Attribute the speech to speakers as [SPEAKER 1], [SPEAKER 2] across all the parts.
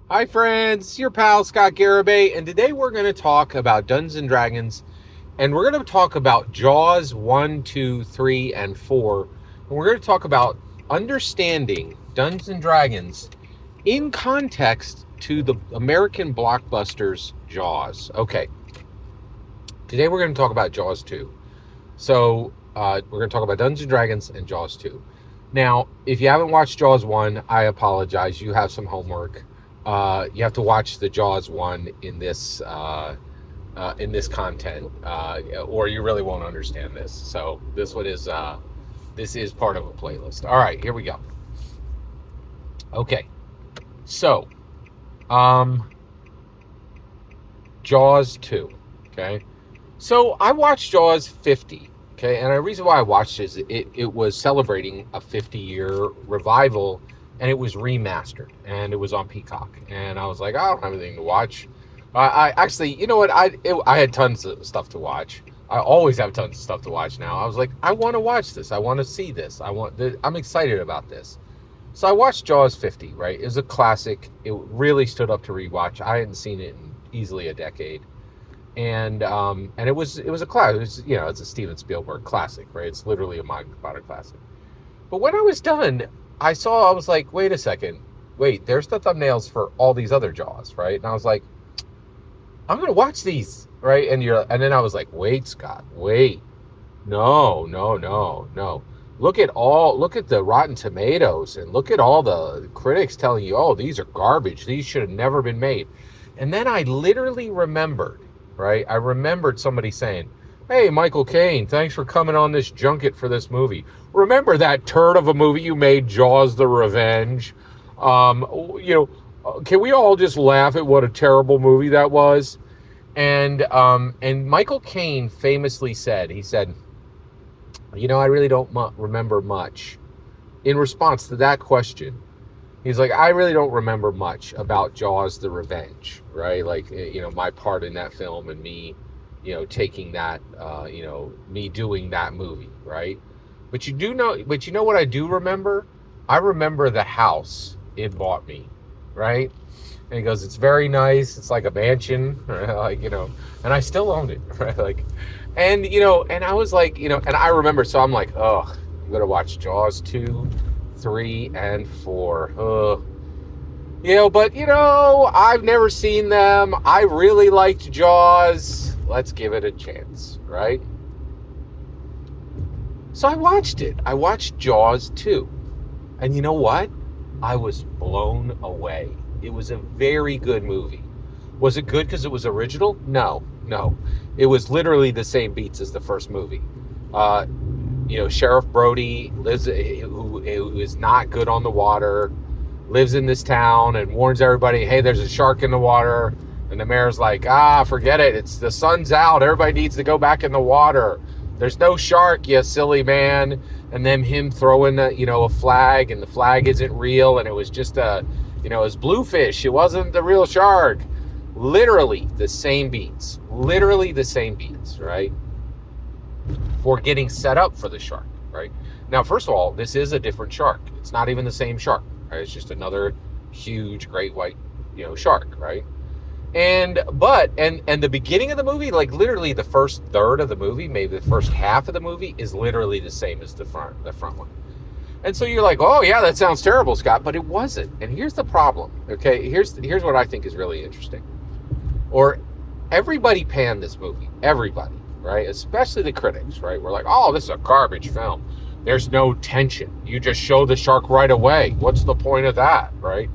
[SPEAKER 1] Hi friends, your pal Scott Garibay, and today we're going to talk about Dungeons and Dragons, and we're going to talk about Jaws 1, 2, 3, and 4, and we're going to talk about understanding Dungeons and Dragons in context to the American blockbusters Jaws. Okay, today we're going to talk about Jaws 2. So we're going to talk about Dungeons and Dragons and Jaws 2. Now, if you haven't watched Jaws 1, I apologize. You have some homework. You have to watch the Jaws 1 in this content, or you really won't understand this. So this one is part of a playlist. All right, here we go. Okay, so Jaws 2. Okay, so I watched Jaws 50. Okay, and the reason why I watched is it was celebrating a 50-year revival, and it was remastered, and it was on Peacock, and I was like, I don't have anything to watch. I actually, you know what? I had tons of stuff to watch. I always have tons of stuff to watch now. I was like, I want to watch this. I want to see this. I'm excited about this. So I watched Jaws 50. Right, it was a classic. It really stood up to rewatch. I hadn't seen it in easily a decade. And it was a classic. It was, it's a Steven Spielberg classic, right? It's literally a modern classic. But when I was done, I was like, wait a second, there's the thumbnails for all these other Jaws, right? And I was like, I'm gonna watch these, right? And then I was like, wait, Scott, wait, no. Look at the Rotten Tomatoes, and look at all the critics telling you, oh, these are garbage. These should have never been made. And then I literally remembered. Right? I remembered somebody saying, hey, Michael Caine, thanks for coming on this junket for this movie. Remember that turd of a movie you made, Jaws the Revenge? Can we all just laugh at what a terrible movie that was? And Michael Caine famously said, he said, I really don't remember much. In response to that question, he's like, I really don't remember much about Jaws the Revenge, right? Like, my part in that film and me, taking that, me doing that movie, right? But you know what I do remember? I remember the house it bought me, right? And he goes, it's very nice. It's like a mansion, right? And I still own it, right? And I was like, and I remember, so I'm like, oh, I'm going to watch Jaws 2, 3, and 4. But I've never seen them. I really liked Jaws. Let's give it a chance, right? So I watched it. I watched Jaws 2. And you know what? I was blown away. It was a very good movie. Was it good because it was original? No. It was literally the same beats as the first movie. Sheriff Brody who is not good on the water, lives in this town and warns everybody, hey, there's a shark in the water. And the mayor's like, forget it. It's the sun's out. Everybody needs to go back in the water. There's no shark, you silly man. And then him throwing a flag, and the flag isn't real, and it was just it was bluefish. It wasn't the real shark. Literally the same beats, right? For getting set up for the shark, right? Now, first of all, this is a different shark. It's not even the same shark, right? It's just another huge great white, shark, right? And the beginning of the movie, like literally the first third of the movie, maybe the first half of the movie, is literally the same as the front one. And so you're like, oh yeah, that sounds terrible, Scott, but it wasn't. And here's the problem, okay? Here's what I think is really interesting. Or everybody panned this movie, everybody, right? Especially the critics, right? We're like, oh, this is a garbage film. There's no tension. You just show the shark right away. What's the point of that, right?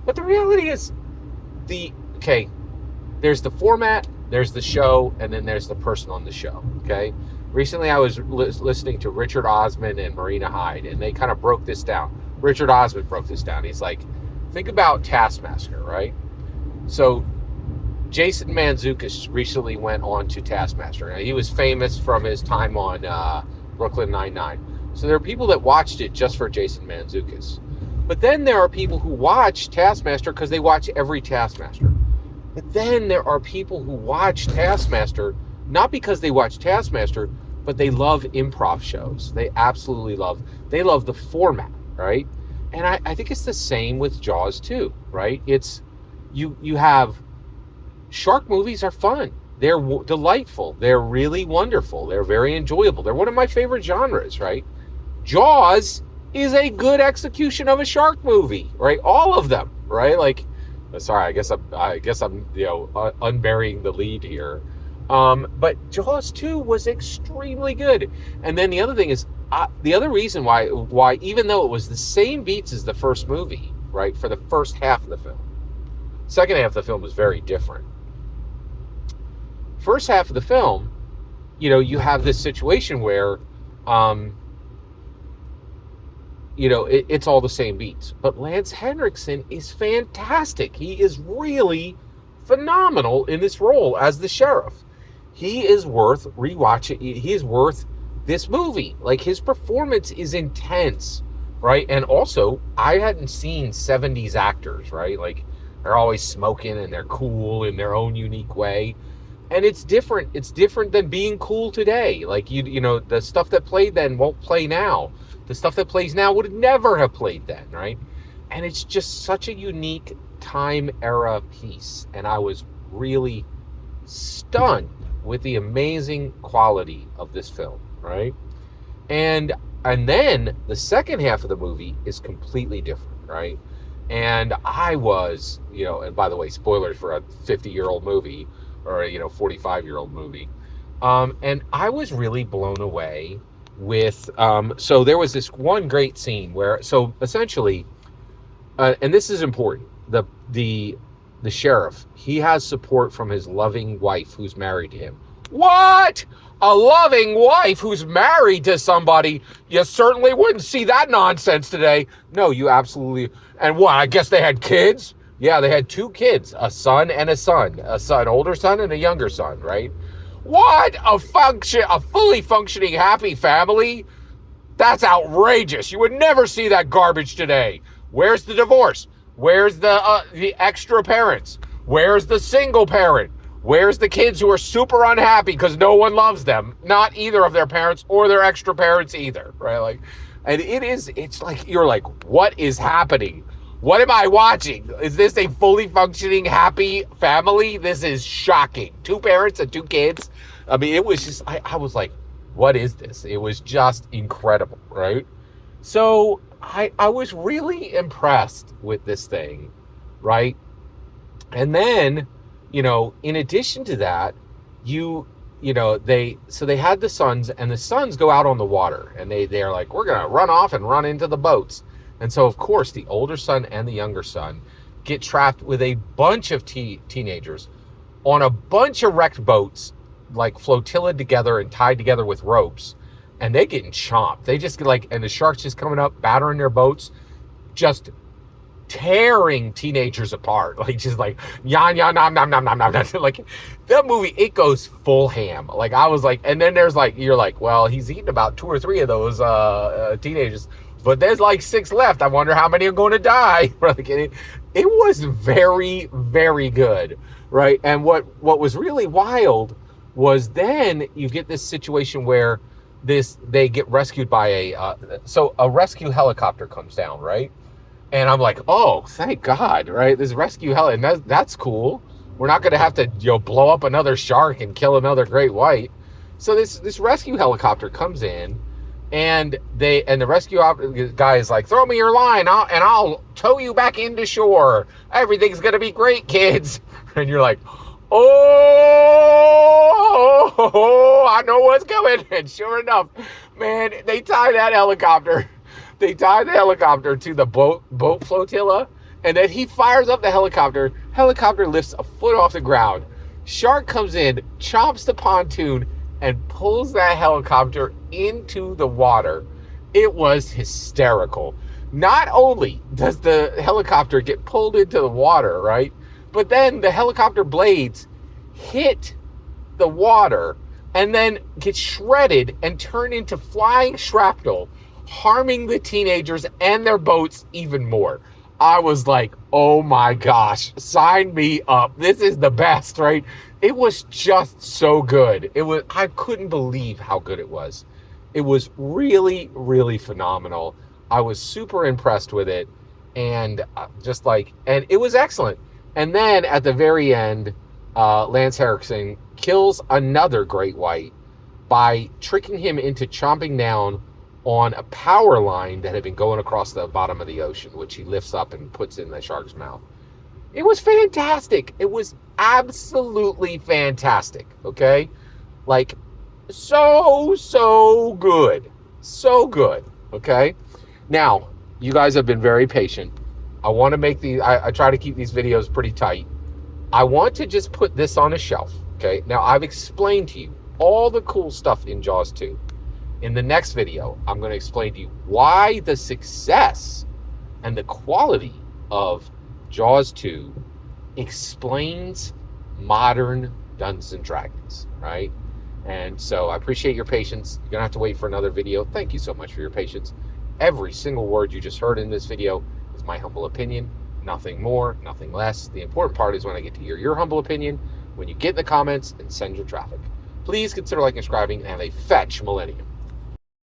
[SPEAKER 1] But the reality is, there's the format, there's the show, and then there's the person on the show, okay? Recently, I was listening to Richard Osman and Marina Hyde, and they kind of broke this down. Richard Osman broke this down. He's like, think about Taskmaster, right? So Jason Mantzoukas recently went on to Taskmaster. Now, he was famous from his time on Brooklyn Nine-Nine. So there are people that watched it just for Jason Mantzoukas. But then there are people who watch Taskmaster because they watch every Taskmaster. But then there are people who watch Taskmaster not because they watch Taskmaster, but they love improv shows. They absolutely love the format, right? And I think it's the same with Jaws too, right? It's you have shark movies are fun. They're delightful. They're really wonderful. They're very enjoyable. They're one of my favorite genres, right? Jaws is a good execution of a shark movie, right? All of them, right? Like, sorry, I guess I'm unburying the lead here. But Jaws 2 was extremely good. And then the other thing is, the other reason why even though it was the same beats as the first movie, right, for the first half of the film, second half of the film was very different. First half of the film, you have this situation where, it's all the same beats. But Lance Henriksen is fantastic. He is really phenomenal in this role as the sheriff. He is worth rewatching. He is worth this movie. Like, his performance is intense, right? And also, I hadn't seen 70s actors, right? Like, they're always smoking and they're cool in their own unique way. And it's different. It's different than being cool today. Like, the stuff that played then won't play now. The stuff that plays now would never have played then, right? And it's just such a unique time era piece. And I was really stunned with the amazing quality of this film, right? And then the second half of the movie is completely different, right? And I was, and by the way, spoilers for a 50-year-old movie or a 45-year-old movie. And I was really blown away with, so there was this one great scene where, so essentially, and this is important, the sheriff, he has support from his loving wife who's married to him. What? A loving wife who's married to somebody? You certainly wouldn't see that nonsense today. No, you absolutely. And what? I guess they had kids? Yeah, they had 2 kids, a son and a son, older son and a younger son, right? What? A fully functioning happy family? That's outrageous. You would never see that garbage today. Where's the divorce? Where's the extra parents? Where's the single parent? Where's the kids who are super unhappy because no one loves them? Not either of their parents or their extra parents either, right? Like, and it's like, you're like, what is happening? What am I watching? Is this a fully functioning happy family? This is shocking. 2 parents and 2 kids. I mean, it was just, I was like, what is this? It was just incredible, right? So I was really impressed with this thing, right? And then, in addition to that, they had the sons, and the sons go out on the water, and they're like, we're going to run off and run into the boats. And so, of course, the older son and the younger son get trapped with a bunch of teenagers on a bunch of wrecked boats, like flotilla together and tied together with ropes, and they getting chomped. They just and the sharks just coming up, battering their boats, just tearing teenagers apart, like just like nom nom nom nom nom nom nom. Like, that movie, it goes full ham. Like, I was like, and then there's like, you're like, well, he's eaten about 2 or 3 of those teenagers, but there's like 6 left. I wonder how many are going to die. Like, it was very, very good, right? And what was really wild was then you get this situation where they get rescued by a rescue helicopter comes down, right? And I'm like, oh, thank God, right? This rescue and that's cool. We're not going to have to, blow up another shark and kill another great white. So this rescue helicopter comes in, and the rescue guy is like, throw me your line, and I'll tow you back into shore. Everything's going to be great, kids. And you're like, oh, I know what's coming. And sure enough, man, they tie the helicopter to the boat flotilla, and then he fires up the helicopter. Helicopter lifts a foot off the ground. Shark comes in, chomps the pontoon, and pulls that helicopter into the water. It was hysterical. Not only does the helicopter get pulled into the water, right? But then the helicopter blades hit the water and then get shredded and turn into flying shrapnel, harming the teenagers and their boats even more. I was like, oh my gosh, sign me up. This is the best, right? It was just so good. I couldn't believe how good it was. It was really, really phenomenal. I was super impressed with it, and and it was excellent. And then at the very end, Lance Henriksen kills another great white by tricking him into chomping down on a power line that had been going across the bottom of the ocean, which he lifts up and puts in the shark's mouth. It was fantastic. It was absolutely fantastic. Okay? Like, so good. So good. Okay? Now, you guys have been very patient. I want to make I try to keep these videos pretty tight. I want to just put this on a shelf. Okay? Now, I've explained to you all the cool stuff in Jaws 2. In the next video, I'm going to explain to you why the success and the quality of Jaws 2 explains modern Dungeons and Dragons, right? And so I appreciate your patience. You're going to have to wait for another video. Thank you so much for your patience. Every single word you just heard in this video is my humble opinion. Nothing more, nothing less. The important part is when I get to hear your humble opinion, when you get in the comments and send your traffic. Please consider liking and subscribing and have a fetch millennium.